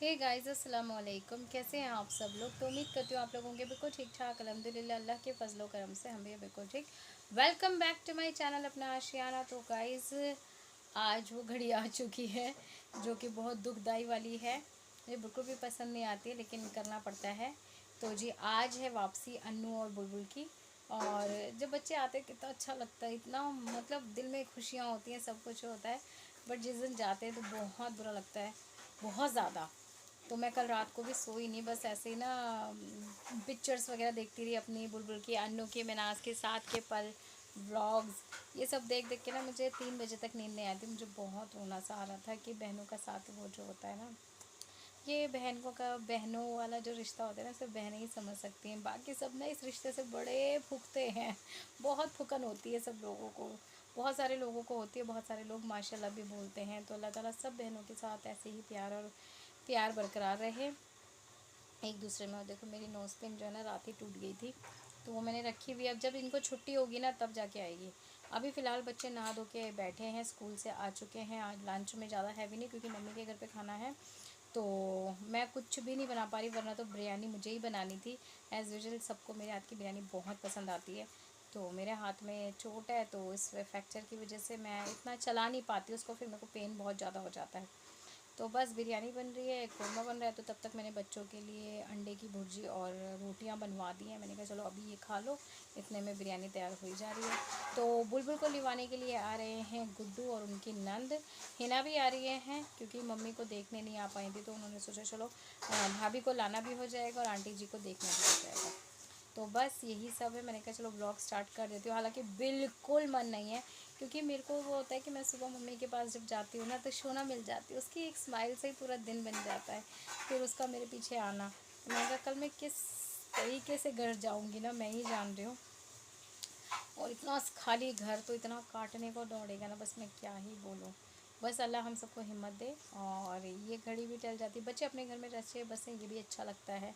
Hey guys अस्सलाम वालेकुम। कैसे हैं आप सब लोग। तो उम्मीद करती हूँ आप लोगों के बिल्कुल ठीक ठाक, अल्हम्दुलिल्लाह अल्लाह के फजलो करम से हम भी बिल्कुल ठीक। Welcome back to my channel अपना आशियाना। तो गाइस आज वो घड़ी आ चुकी है जो कि बहुत दुखदाई वाली है, मुझे बिल्कुल भी पसंद नहीं आती है लेकिन करना पड़ता है। तो जी आज है वापसी अन्नू और बुलबुल की। और जब बच्चे आते हैं कितना अच्छा लगता है, इतना मतलब दिल में खुशियाँ होती हैं, सब कुछ होता है। बट जिस दिन जाते हैं तो बहुत बुरा लगता है, बहुत ज़्यादा। तो मैं कल रात को भी सोई नहीं, बस ऐसे ही ना पिक्चर्स वगैरह देखती रही अपनी, बुलबुल की, अन्नू के, मनाज के साथ के पल, व्लॉग्स, ये सब देख देख के ना मुझे 3 बजे तक नींद नहीं आई थी। मुझे बहुत रोना सा आ रहा था कि बहनों का साथ वो जो होता है ना, ये बहनों का, बहनों वाला जो रिश्ता होता है ना, सिर्फ बहनें ही समझ सकती हैं। बाकी सब ना इस रिश्ते से बड़े फूकते हैं, बहुत फुकन होती है सब लोगों को, बहुत सारे लोगों को होती है। बहुत सारे लोग माशाल्लाह भी बोलते हैं। तो अल्लाह ताला सब बहनों के साथ ऐसे ही प्यार बरकरार रहे एक दूसरे में। और देखो मेरी नोज़ पिन जो है ना रात ही टूट गई थी, तो वो मैंने रखी हुई है। अब जब इनको छुट्टी होगी ना तब जाके आएगी। अभी फ़िलहाल बच्चे नहा धो के बैठे हैं, स्कूल से आ चुके हैं। आज लंच में ज़्यादा हैवी नहीं, क्योंकि मम्मी के घर पे खाना है तो मैं कुछ भी नहीं बना पा रही, वरना तो बिरयानी मुझे ही बनानी थी। एज़ यूजुअल सबको मेरे हाथ की बिरयानी बहुत पसंद आती है। तो मेरे हाथ में चोट है, तो इस फ्रैक्चर की वजह से मैं इतना चला नहीं पाती उसको, फिर मेरे को पेन बहुत ज़्यादा हो जाता है। तो बस बिरयानी बन रही है, कोरमा बन रहा है। तो तब तक मैंने बच्चों के लिए अंडे की भुर्जी और रोटियां बनवा दी हैं। मैंने कहा चलो अभी ये खा लो, इतने में बिरयानी तैयार हो जा रही है। तो बुलबुल को लिवाने के लिए आ रहे हैं गुड्डू और उनकी नंद। हिना भी आ रही हैं, क्योंकि मम्मी को देखने नहीं आ पाई थी, तो उन्होंने सोचा चलो भाभी को लाना भी हो जाएगा और आंटी जी को देखना भी हो जाएगा। तो बस यही सब है। मैंने कहा चलो ब्लॉग स्टार्ट कर देती हूँ। हालांकि बिल्कुल मन नहीं है, क्योंकि मेरे को वो होता है कि मैं सुबह मम्मी के पास जब जाती हूँ ना तो शोना मिल जाती है, उसकी एक स्माइल से ही पूरा दिन बन जाता है। फिर उसका मेरे पीछे आना, तो मैंने कहा कल मैं किस तरीके से घर जाऊँगी ना, मैं ही जान रही हूँ। और इतना खाली घर तो इतना काटने को दौड़ेगा ना, बस मैं क्या ही बोलूँ। बस अल्लाह हम सबको हिम्मत दे। और ये घड़ी भी टल जाती है, बच्चे अपने घर में रहते बस ये भी अच्छा लगता है।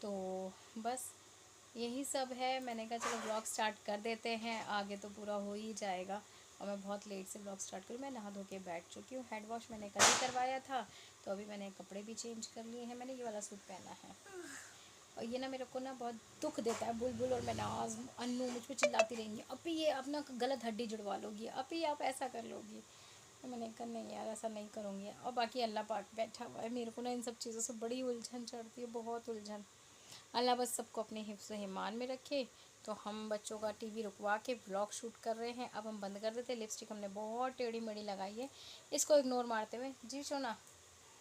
तो बस यही सब है। मैंने कहा चलो ब्लॉग स्टार्ट कर देते हैं, आगे तो पूरा हो ही जाएगा। और मैं बहुत लेट से ब्लॉग स्टार्ट करूँ। मैं नहा धो के बैठ चुकी हूँ, हेड वॉश मैंने कल ही करवाया था, तो अभी मैंने कपड़े भी चेंज कर लिए हैं। मैंने ये वाला सूट पहना है, और ये ना मेरे को ना बहुत दुख देता है। बुलबुल और मनाज, अन्नू मुझ पर चिल्लाती रहेंगी, अभी ये अपना गलत हड्डी जुड़वा लोगी, अभी आप ऐसा कर लोगी। तो मैंने कहा नहीं यार, ऐसा नहीं करूँगी। और बाकी अल्लाह पाक बैठा हुआ है, मेरे को ना इन सब चीज़ों से बड़ी उलझन चढ़ती है, बहुत उलझन। अल्लाह बस सबको अपने हिफ्ज़ ईमान में रखे। तो हम बच्चों का टीवी रुकवा के व्लॉग शूट कर रहे हैं। अब हम बंद कर देते हैं। लिपस्टिक हमने बहुत टेढ़ी मेढ़ी लगाई है, इसको इग्नोर मारते हुए। जी सोना,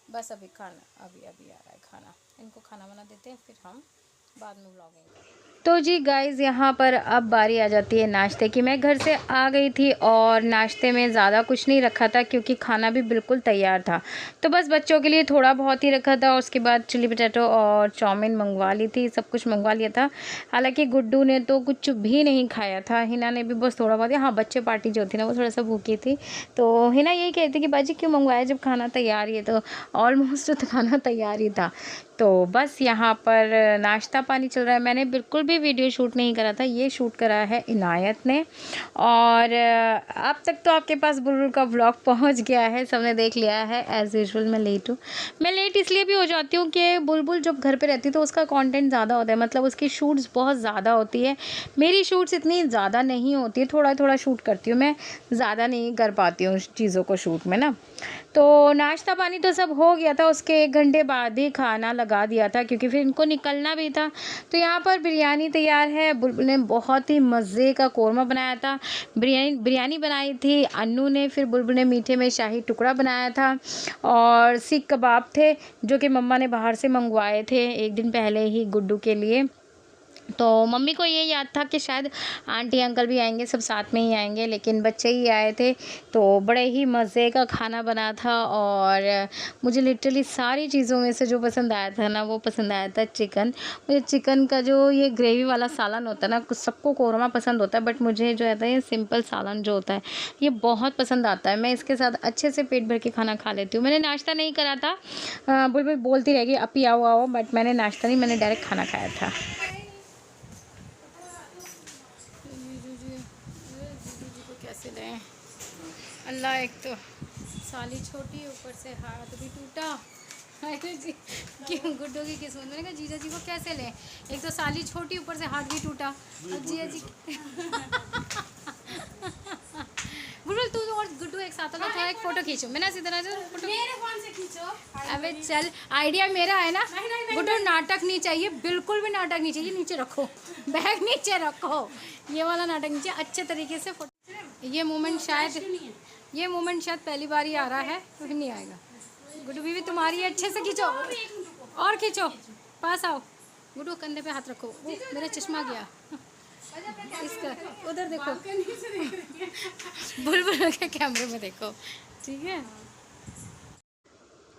बस अभी खाना, अभी अभी आ रहा है खाना, इनको खाना बना देते हैं, फिर हम बाद में व्लॉगिंग करेंगे। तो जी गाइज़ यहाँ पर अब बारी आ जाती है नाश्ते की। मैं घर से आ गई थी और नाश्ते में ज़्यादा कुछ नहीं रखा था, क्योंकि खाना भी बिल्कुल तैयार था। तो बस बच्चों के लिए थोड़ा बहुत ही रखा था। उसके बाद चिली पोटैटो और चाउमीन मंगवा ली थी, सब कुछ मंगवा लिया था। हालांकि गुड्डू ने तो कुछ भी नहीं खाया था, हिना ने भी बस थोड़ा बहुत। हाँ, बच्चे पार्टी जो थी ना वो थोड़ा सा भूखी थी, तो हिना यही कहती कि बाजी क्यों मंगवाया जब खाना तैयार ही है। तो ऑलमोस्ट तो खाना तैयार ही था। तो बस यहाँ पर नाश्ता पानी चल रहा है। मैंने बिल्कुल भी वीडियो शूट नहीं करा था, ये शूट करा है इनायत ने। और अब तक तो आपके पास बुलबुल का व्लॉग पहुँच गया है, सबने देख लिया है। एज़ यूजुअल मैं लेट हूँ। मैं लेट इसलिए भी हो जाती हूँ कि बुलबुल जब घर पे रहती है तो उसका कंटेंट ज़्यादा होता है, मतलब उसकी शूट्स बहुत ज़्यादा होती है। मेरी शूट्स इतनी ज़्यादा नहीं होती है, थोड़ा थोड़ा शूट करती हूँ मैं, ज़्यादा नहीं कर पाती हूँ चीज़ों को शूट में ना। तो नाश्ता पानी तो सब हो गया था, उसके 1 घंटे बाद ही खाना लगा दिया था, क्योंकि फिर इनको निकलना भी था। तो यहाँ पर बिरयानी तैयार है। बुलबुल ने बहुत ही मज़े का कोरमा बनाया था। बिरयानी बनाई थी अन्नू ने, फिर बुलबुल ने मीठे में शाही टुकड़ा बनाया था। और सीख कबाब थे, जो कि मम्मा ने बाहर से मंगवाए थे 1 दिन पहले ही गुड्डू के लिए। तो मम्मी को ये याद था कि शायद आंटी अंकल भी आएंगे, सब साथ में ही आएंगे, लेकिन बच्चे ही आए थे। तो बड़े ही मज़े का खाना बना था। और मुझे लिटरली सारी चीज़ों में से जो पसंद आया था ना, वो पसंद आया था चिकन। मुझे चिकन का जो ये ग्रेवी वाला सालन होता है ना, सबको कोरमा पसंद होता है, बट मुझे जो है ये सिंपल सालन जो होता है ये बहुत पसंद आता है। मैं इसके साथ अच्छे से पेट भर के खाना खा लेती हूँ। मैंने नाश्ता नहीं करा था, बुलबुल बोलती रहेगी अपी आओ आओ, बट मैंने नाश्ता नहीं, मैंने डायरेक्ट खाना खाया था। जीजू जी को कैसे लें अल्लाह, एक तो साली छोटी, ऊपर से हाथ भी टूटा, अरे जी, क्यों गुड्डू की किस्मत, मैंने कहा जीजा जी को कैसे लें, एक तो साली छोटी, ऊपर से हाथ भी टूटा, अब जीजा जी बुलबुल तू और गुड्डू एक साथ हो, थोड़ा एक फोटो खींचो, मैं ना सीधा ना फोटो, मेरे फोन से खींचो। अबे चल, आइडिया मेरा है ना। गुड्डू नाटक नहीं चाहिए, बिल्कुल भी नाटक नहीं चाहिए, नीचे रखो बैग, नीचे रखो, ये वाला नाटक नीचे, अच्छे तरीके से फोटो। ये मोमेंट शायद पहली बार ही आ रहा है, तो फिर नहीं आएगा। गुड्डू बीवी तुम्हारी है, अच्छे से खींचो और खींचो, पास आओ। गुड्डू कंधे पे हाथ रखो, मेरा चश्मा गया इसका, उधर देखो बुलबुल के कैमरे में देखो, ठीक है।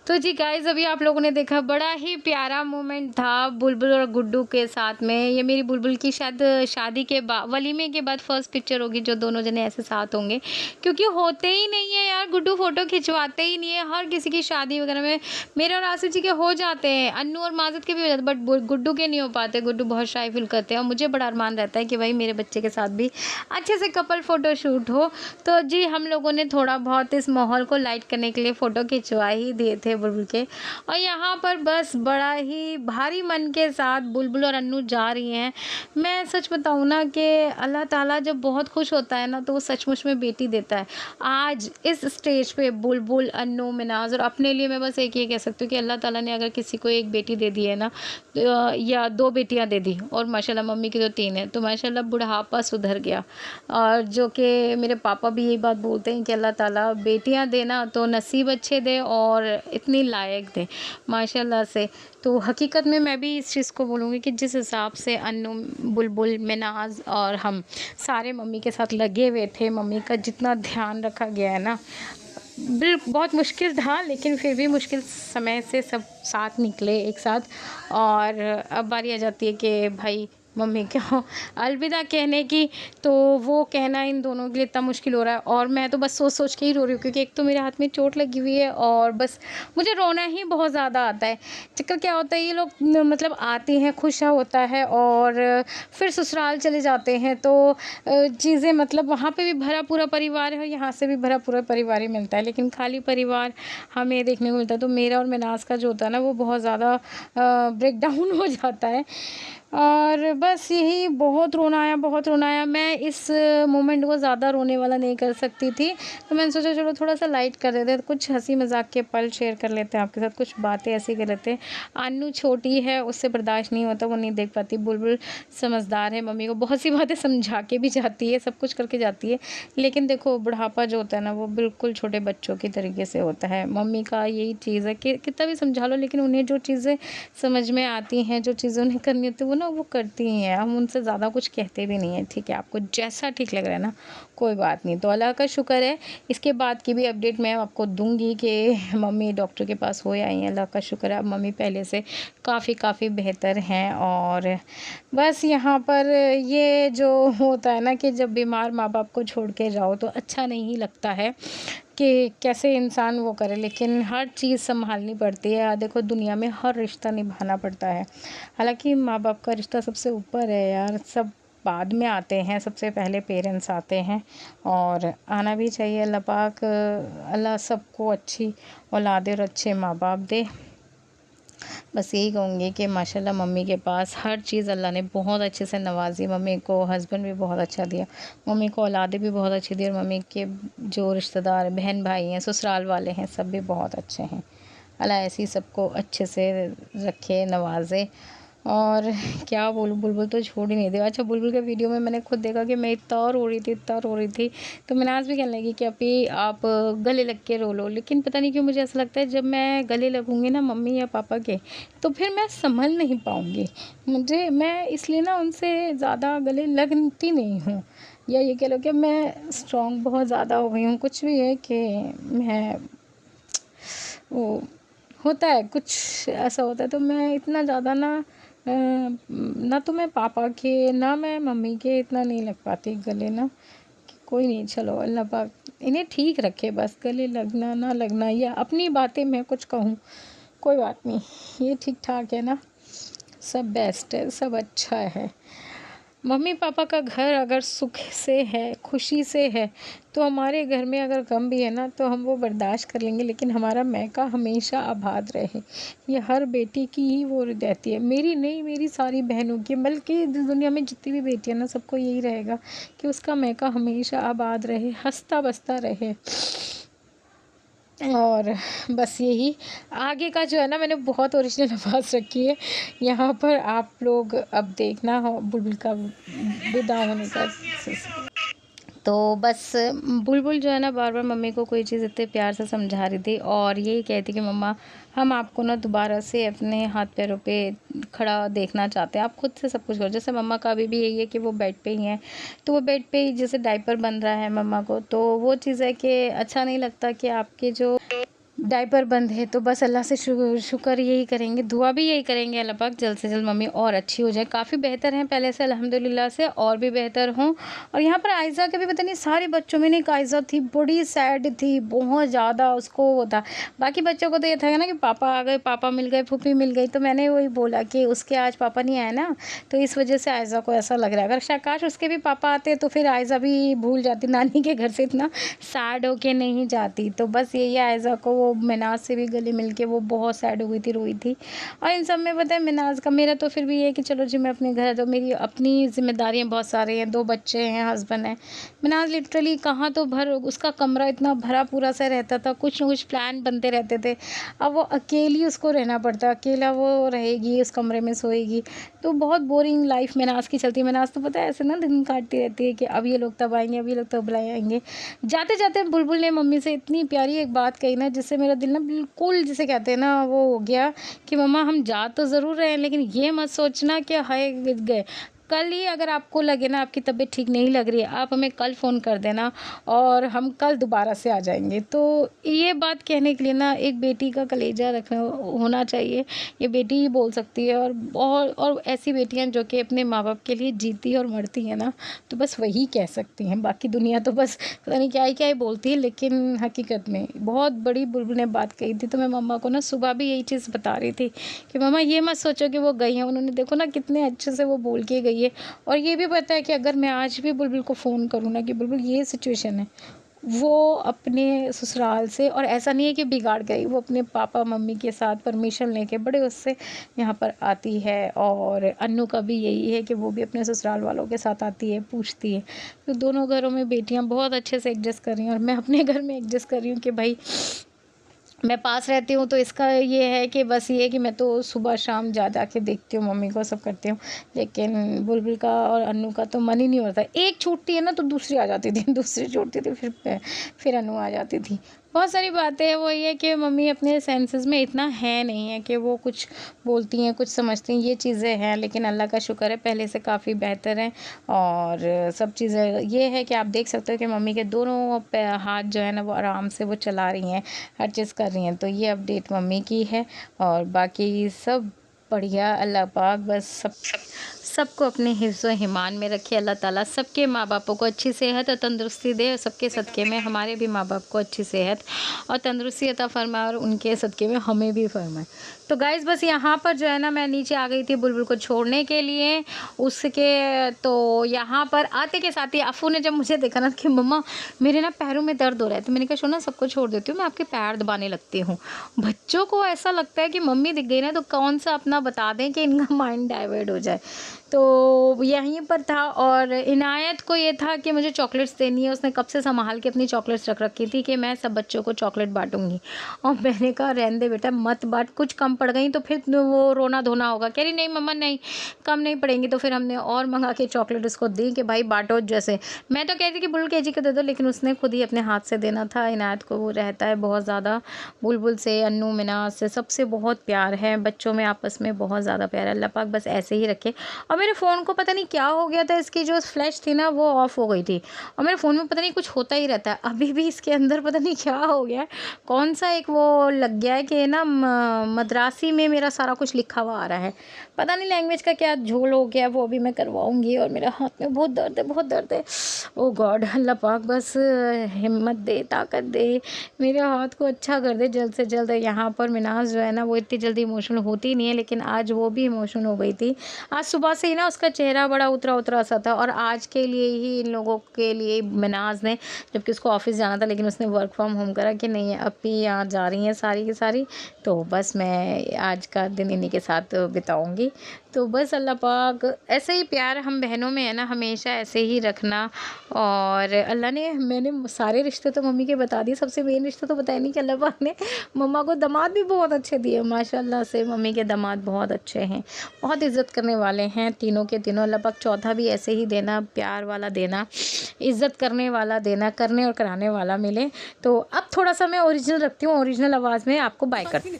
तो जी गाइज, अभी आप लोगों ने देखा, बड़ा ही प्यारा मोमेंट था बुलबुल और गुड्डू के साथ में। ये मेरी बुलबुल की शायद शादी के बाद, वलीमे के बाद फर्स्ट पिक्चर होगी जो दोनों जने ऐसे साथ होंगे, क्योंकि होते ही नहीं है यार, गुड्डू फोटो खिंचवाते ही नहीं है। हर किसी की शादी वगैरह में मेरे और आसिफ जी के हो जाते हैं, अन्नू और माजिद के भी हो जाते, बट गुड्डू के नहीं हो पाते। गुड्डू बहुत शाई फील करते हैं और मुझे बड़ा अरमान रहता है कि भाई मेरे बच्चे के साथ भी अच्छे से कपल फ़ोटो शूट हो। तो जी हम लोगों ने थोड़ा बहुत इस माहौल को लाइट करने के लिए फ़ोटो खिंचवा ही दिए थे बुलबुल के। और यहाँ पर बस बड़ा ही भारी मन के साथ बुलबुल और अन्नू जा रही हैं। मैं सच बताऊँ ना कि अल्लाह ताला जब बहुत खुश होता है ना, तो वो सचमुच में बेटी देता है। आज इस स्टेज पे बुलबुल, अन्नू, मिनाज और अपने लिए मैं बस एक ये कह सकती हूँ कि अल्लाह ताला ने अगर किसी को एक बेटी दे दी है ना, या 2 बेटियाँ दे दी, और माशाल्लाह मम्मी की तो 3 है, तो माशाल्लाह बुढ़ापा सुधर गया। और जो कि मेरे पापा भी यही बात बोलते हैं कि अल्लाह ताला बेटियां देना तो नसीब अच्छे दे और इतनी लायक दे माशाल्लाह से। तो हकीकत में मैं भी इस चीज़ को बोलूँगी कि जिस हिसाब से अन्नू, बुलबुल, मिनाज और हम सारे मम्मी के साथ लगे हुए थे, मम्मी का जितना ध्यान रखा गया है ना, बहुत मुश्किल था, लेकिन फिर भी मुश्किल समय से सब साथ निकले एक साथ। और अब बारी आ जाती है कि भाई मम्मी को अलविदा कहने की, तो वो कहना इन दोनों के लिए इतना मुश्किल हो रहा है। और मैं तो बस सोच सोच के ही रो रही हूँ, क्योंकि एक तो मेरे हाथ में चोट लगी हुई है और बस मुझे रोना ही बहुत ज़्यादा आता है। चक्कर क्या होता है, ये लोग मतलब आती हैं, खुश होता है और फिर ससुराल चले जाते हैं, तो चीज़ें मतलब वहाँ पे भी भरा पूरा परिवार है और यहाँ से भी भरा पूरा परिवार ही मिलता है, लेकिन खाली परिवार हमें देखने को मिलता है। तो मेरा और मिनास का जो होता है ना, वो बहुत ज़्यादा ब्रेक डाउन हो जाता है। और बस यही, बहुत रोना आया, बहुत रोना आया। मैं इस मोमेंट को ज़्यादा रोने वाला नहीं कर सकती थी, तो मैंने सोचा चलो थोड़ा सा लाइट कर देते हैं, कुछ हंसी मजाक के पल शेयर कर लेते हैं आपके साथ, कुछ बातें ऐसी कर लेते हैं। अन्नू छोटी है, उससे बर्दाश्त नहीं होता, वो नहीं देख पाती। बुलबुल समझदार है, मम्मी को बहुत सी बातें समझा के भी जाती है, सब कुछ करके जाती है। लेकिन देखो बुढ़ापा जो होता है ना, वो बिल्कुल छोटे बच्चों की तरीके से होता है। मम्मी का यही चीज़ है कि कितना भी समझा लो, लेकिन उन्हें जो चीज़ें समझ में आती हैं, जो चीज़ें उन्हें करनी होती है, वो ना वो करती ही हैं। हम उनसे ज़्यादा कुछ कहते भी नहीं हैं, ठीक है, आपको जैसा ठीक लग रहा है ना, कोई बात नहीं। तो अल्लाह का शुक्र है, इसके बाद की भी अपडेट मैं आपको दूंगी कि मम्मी डॉक्टर के पास हो आई हैं। अल्लाह का शुक्र है, अब मम्मी पहले से काफ़ी बेहतर हैं। और बस यहाँ पर ये जो होता है ना कि जब बीमार माँ बाप को छोड़ के जाओ तो अच्छा नहीं लगता है कि कैसे इंसान वो करे, लेकिन हर चीज़ संभालनी पड़ती है। देखो दुनिया में हर रिश्ता निभाना पड़ता है। हालांकि माँ बाप का रिश्ता सबसे ऊपर है यार, सब बाद में आते हैं, सबसे पहले पेरेंट्स आते हैं और आना भी चाहिए। अल्लाह पाक, अल्लाह सबको अच्छी औलाद और अच्छे माँ बाप दे। बस यही कहूँगी कि माशाल्लाह मम्मी के पास हर चीज़ अल्लाह ने बहुत अच्छे से नवाजी। मम्मी को हस्बैंड भी बहुत अच्छा दिया, मम्मी को औलादें भी बहुत अच्छी दी, और मम्मी के जो रिश्तेदार बहन भाई हैं, ससुराल वाले हैं, सब भी बहुत अच्छे हैं। अल्लाह ऐसे ही सबको अच्छे से रखे, नवाजे। और क्या बोलूँ, बुलबुल तो छोड़ ही नहीं दे। अच्छा, बुलबुल के वीडियो में मैंने खुद देखा कि मैं इतना रो रही थी, इतना रो रही थी, तो मिनाज भी कहने लगी कि अभी आप गले लग के रो लो। लेकिन पता नहीं क्यों मुझे ऐसा लगता है जब मैं गले लगूंगी ना मम्मी या पापा के, तो फिर मैं संभल नहीं पाऊँगी। मैं इसलिए ना उनसे ज़्यादा गले लगती नहीं हूँ, या ये कह लो कि मैं स्ट्रॉन्ग बहुत ज़्यादा हो गई हूँ। कुछ भी है कि मैं वो होता है, कुछ ऐसा होता है, तो मैं इतना ज़्यादा ना तो मैं पापा के ना मैं मम्मी के इतना नहीं लग पाती गले ना, कि कोई नहीं, चलो अल्लाह पाक इन्हें ठीक रखे। बस गले लगना ना लगना, या अपनी बातें मैं कुछ कहूँ, कोई बात नहीं, ये ठीक ठाक है ना, सब बेस्ट है, सब अच्छा है। मम्मी पापा का घर अगर सुख से है, खुशी से है, तो हमारे घर में अगर गम भी है ना, तो हम वो बर्दाश्त कर लेंगे, लेकिन हमारा मैका हमेशा आबाद रहे। ये हर बेटी की ही वो रहती है, मेरी नहीं, मेरी सारी बहनों की, बल्कि दुनिया में जितनी भी बेटियां ना, सबको यही रहेगा कि उसका मैका हमेशा आबाद रहे, हंसता बसता रहे। और बस यही आगे का जो है ना, मैंने बहुत ओरिजिनल आवाज़ रखी है यहाँ पर। आप लोग अब देखना हो बुलबुल का विदा होने का। तो बस बुलबुल जो है ना, बार बार मम्मी को कोई चीज़ इतने प्यार से समझा रही थी और यही कहती कि मम्मा, हम आपको ना दोबारा से अपने हाथ पैरों पे खड़ा देखना चाहते हैं, आप खुद से सब कुछ करो। जैसे मम्मा का अभी भी यही है कि वो बेड पे ही हैं, तो वो बेड पे ही जैसे डायपर बन रहा है मम्मा को, तो वो चीज़ है कि अच्छा नहीं लगता कि आपके जो डायपर बंद है। तो बस अल्लाह से शुक्र यही करेंगे, दुआ भी यही करेंगे अल्लाह पाक जल्द से जल्द मम्मी और अच्छी हो जाए, काफ़ी बेहतर हैं पहले से अल्हम्दुलिल्लाह से, और भी बेहतर हों। और यहाँ पर आयज़ा के भी पता नहीं सारे बच्चों में ना एक आयज़ा थी, बड़ी सैड थी, बहुत ज़्यादा उसको वो था। बाकी बच्चों को तो ये था ना कि पापा आ गए, पापा मिल गए, फूफी मिल गई, तो मैंने वही बोला कि उसके आज पापा नहीं आए ना, तो इस वजह से आयज़ा को ऐसा लग रहा है। अगर काश उसके भी पापा आते तो फिर आयज़ा भी भूल जाती, नानी के घर से इतना सैड होके नहीं जाती। तो बस यही आयज़ा को वो मिनाज से भी गले मिल के वो बहुत सैड हो गई थी, रोई थी। और इन सब में पता है मिनाज का, मेरा तो फिर भी ये है कि चलो जी मैं अपने घर, तो मेरी अपनी ज़िम्मेदारियाँ बहुत सारी हैं, 2 बच्चे हैं, हस्बैंड है। मिनाज लिटरली कहाँ तो भर उसका कमरा इतना भरा पूरा सा रहता था, कुछ ना कुछ प्लान बनते रहते थे। अब वो अकेली उसको रहना पड़ता, अकेला वो रहेगी, उस कमरे में सोएगी, तो बहुत बोरिंग लाइफ मिनाज की चलती है। मिनाज तो पता है ऐसे ना दिन काटती रहती है कि अब ये लोग तब आएँगे, अब ये लोग तब आएँगे। जाते-जाते बुलबुल ने मम्मी से इतनी प्यारी एक बात कही ना, जिससे मेरा दिल ना बिल्कुल, जिसे कहते हैं ना, वो हो गया कि मम्मा हम जा तो ज़रूर रहे हैं, लेकिन ये मत सोचना कि हाय गए। कल ही अगर आपको लगे ना आपकी तबीयत ठीक नहीं लग रही है, आप हमें कल फ़ोन कर देना और हम कल दोबारा से आ जाएँगे। तो ये बात कहने के लिए ना एक बेटी का कलेजा रखना होना चाहिए, ये बेटी ही बोल सकती है। और ऐसी बेटियाँ जो कि अपने माँ-बाप के लिए जीती और मरती हैं ना, तो बस वही कह सकती हैं। बाकी दुनिया तो बस पता नहीं क्या ही बोलती है, लेकिन हकीकत में बहुत बड़ी बुलबुल ने बात कही थी। तो मैं मम्मा को ना सुबह भी यही चीज़ बता रही थी कि मम्मा ये मत सोचो कि वो गई हैं, उन्होंने देखो ना कितने अच्छे से वो बोल के गई है। और ये भी पता है कि अगर मैं आज भी बुलबुल को फ़ोन करूँ ना कि बुलबुल ये सिचुएशन है, वो अपने ससुराल से, और ऐसा नहीं है कि बिगाड़ गई, वो अपने पापा मम्मी के साथ परमिशन लेके बड़े उससे यहाँ पर आती है। और अन्नू का भी यही है कि वो भी अपने ससुराल वालों के साथ आती है, पूछती है। तो दोनों घरों में बेटियाँ बहुत अच्छे से एडजस्ट कर रही हैं, और मैं अपने घर में एडजस्ट कर रही हूँ कि भाई मैं पास रहती हूँ, तो इसका ये है कि बस ये है कि मैं तो सुबह शाम जा के देखती हूँ मम्मी को, सब करती हूँ। लेकिन बुलबुल का और अन्नू का तो मन ही नहीं होता, एक छूटती है ना तो दूसरी आ जाती थी, दूसरी छूटती थी फिर अन्नू आ जाती थी। बहुत सारी बातें हैं, वो ये कि मम्मी अपने सेंसेस में इतना है नहीं है कि वो कुछ बोलती हैं, कुछ समझती हैं, ये चीज़ें हैं। लेकिन अल्लाह का शुक्र है पहले से काफ़ी बेहतर है। और सब चीज़ें ये है कि आप देख सकते हो कि मम्मी के दोनों हाथ जो है ना, वो आराम से वो चला रही हैं, हर चीज़ कर रही हैं। तो ये अपडेट मम्मी की है, और बाकी सब बढ़िया। अल्लाह पाक बस सबको अपने हिफ्ज़ व ईमान में रखे। अल्लाह ताला सबके माँ बापों को अच्छी सेहत और तंदुरुस्ती दे, और सबके सदक़े में हमारे भी माँ बाप को अच्छी सेहत और तंदुरुस्ती अता फ़रमाए, और उनके सदक़े में हमें भी फ़रमाए। तो गाइज़ बस यहाँ पर जो है ना, मैं नीचे आ गई थी बुलबुल को छोड़ने के लिए उसके। तो यहाँ पर आते के साथ ही अफ़ू ने जब मुझे देखा ना कि मम्मा मेरे ना पैरों में दर्द हो रहा है, तो मैंने कहा सुनो, सबको छोड़ देती हूँ, मैं आपके पैर दबाने लगती हूँ। बच्चों को ऐसा लगता है कि मम्मी दिख गई ना तो कौन सा अपना बता दें कि इनका माइंड डाइवर्ट हो जाए। तो यहीं पर था, और इनायत को ये था कि मुझे चॉकलेट्स देनी है, उसने कब से संभाल के अपनी चॉकलेट्स रख रखी थी कि मैं सब बच्चों को चॉकलेट बांटूंगी। और मैंने कहा रहने दे बेटा, मत बांट, कुछ कम पड़ गई तो फिर वो रोना धोना होगा। कह रही नहीं मम्मा नहीं, कम नहीं पड़ेंगी। तो फिर हमने और मंगा के चॉकलेट उसको दी कि भाई बांटो। जैसे मैं तो कहती कि बुलबुल केजी को दे दो, लेकिन उसने खुद ही अपने हाथ से देना था। इनायत को वो रहता है बहुत ज़्यादा बुलबुल से, अन्नू मिनाज से, सबसे बहुत प्यार है, बच्चों में आपस में बहुत ज़्यादा प्यार है। अल्लाह पाक बस ऐसे ही रखे। और मेरे फ़ोन को पता नहीं क्या हो गया था, इसकी जो फ्लैश थी ना वो ऑफ़ हो गई थी, और मेरे फ़ोन में पता नहीं कुछ होता ही रहता है। अभी भी इसके अंदर पता नहीं क्या हो गया है, कौन सा एक वो लग गया है कि ना मद्रास मलासी में मेरा सारा कुछ लिखा हुआ आ रहा है। पता नहीं लैंग्वेज का क्या झोल हो गया, वो अभी मैं करवाऊँगी। और मेरे हाथ में बहुत दर्द है, बहुत दर्द है। ओ गॉड, अल्लाह पाक बस हिम्मत दे, ताकत दे, मेरे हाथ को अच्छा कर दे जल्द से जल्द। यहाँ पर मिनाज जो है ना, वो इतनी जल्दी इमोशनल होती नहीं है, लेकिन आज वो भी इमोशनल हो गई थी। आज सुबह से ही ना उसका चेहरा बड़ा उतरा उतरा सा था, और आज के लिए ही इन लोगों के लिए मिनाज ने, जबकि उसको ऑफिस जाना था, लेकिन उसने वर्क फ्रॉम होम करा कि नहीं अपनी यहाँ जा रही हैं सारी की सारी, तो बस मैं आज का दिन इन्हीं के साथ बिताऊंगी। तो बस अल्लाह पाक ऐसे ही प्यार हम बहनों में है ना, हमेशा ऐसे ही रखना। और अल्लाह ने, मैंने सारे रिश्ते तो मम्मी के बता दिए, सबसे मेन रिश्ते तो बताया नहीं कि अल्लाह पाक ने मम्मा को दामाद भी बहुत अच्छे दिए माशाल्लाह से। मम्मी के दामाद बहुत अच्छे हैं, बहुत इज़्ज़त करने वाले हैं तीनों के तीनों। अल्लाह पाक चौथा भी ऐसे ही देना, प्यार वाला देना, इज़्ज़त करने वाला देना, करने और कराने वाला मिले। तो अब थोड़ा सा मैं ओरिजिनल रखती हूँ, ओरिजिनल आवाज़ में आपको बाय करती हूँ।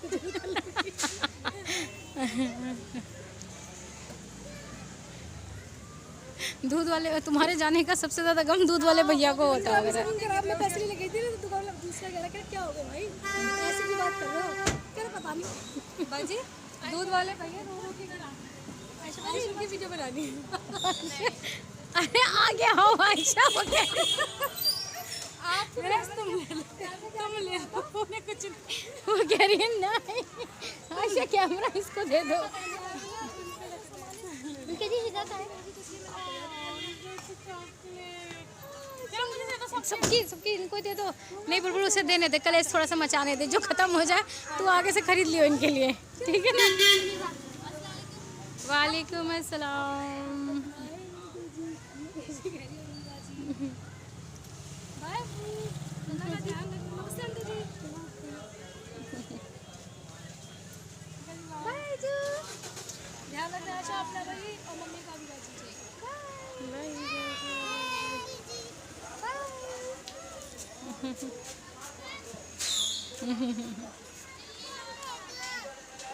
दूध वाले, तुम्हारे जाने का सबसे ज़्यादा गम दूध वाले भैया को होता है। मैं पैसे नहीं लगी थी ना, तो दुकान दूसरा कह रहा क्या हो गया भाई, ऐसे की बात कर रहे हो? कह रहा पता नहीं बाजी, दूध वाले भैया रो रो के ऐसे भाई उनकी वीडियो बनानी है। अरे आ गया हो आयशा, हो गया आप तुम ले लो, उन्हें कुछ नहीं। वो कह रही है नहीं आयशा कैमरा इसको दे दो। सबकी सबकी इनको दे दो। नहीं बुलबुल उसे देने दे, कलेश थोड़ा सा मचाने दे, जो ख़त्म हो जाए तू आगे से खरीद लियो इनके लिए, ठीक है ना। वालेकुम अस्सलाम। ध्यान रखना आशा अपना भाई और मम्मी का भी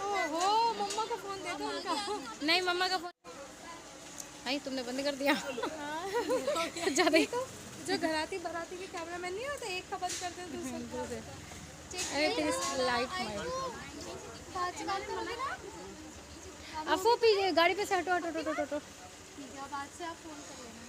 ओहो, मम्मा का फोन दे दो उनका। नहीं मम्मा का फोन भाई तुमने बंद कर दिया। ज़्यादा ही तो जो घराती बराती के कैमरा मैन नहीं होता, एक का बंद करते हैं दूसरे। अरे तेरी लाइट मार आप अफो पीछे गाड़ी पे से हटो हटो हटो हटो हटो। बाद से आप फोन कर लेना।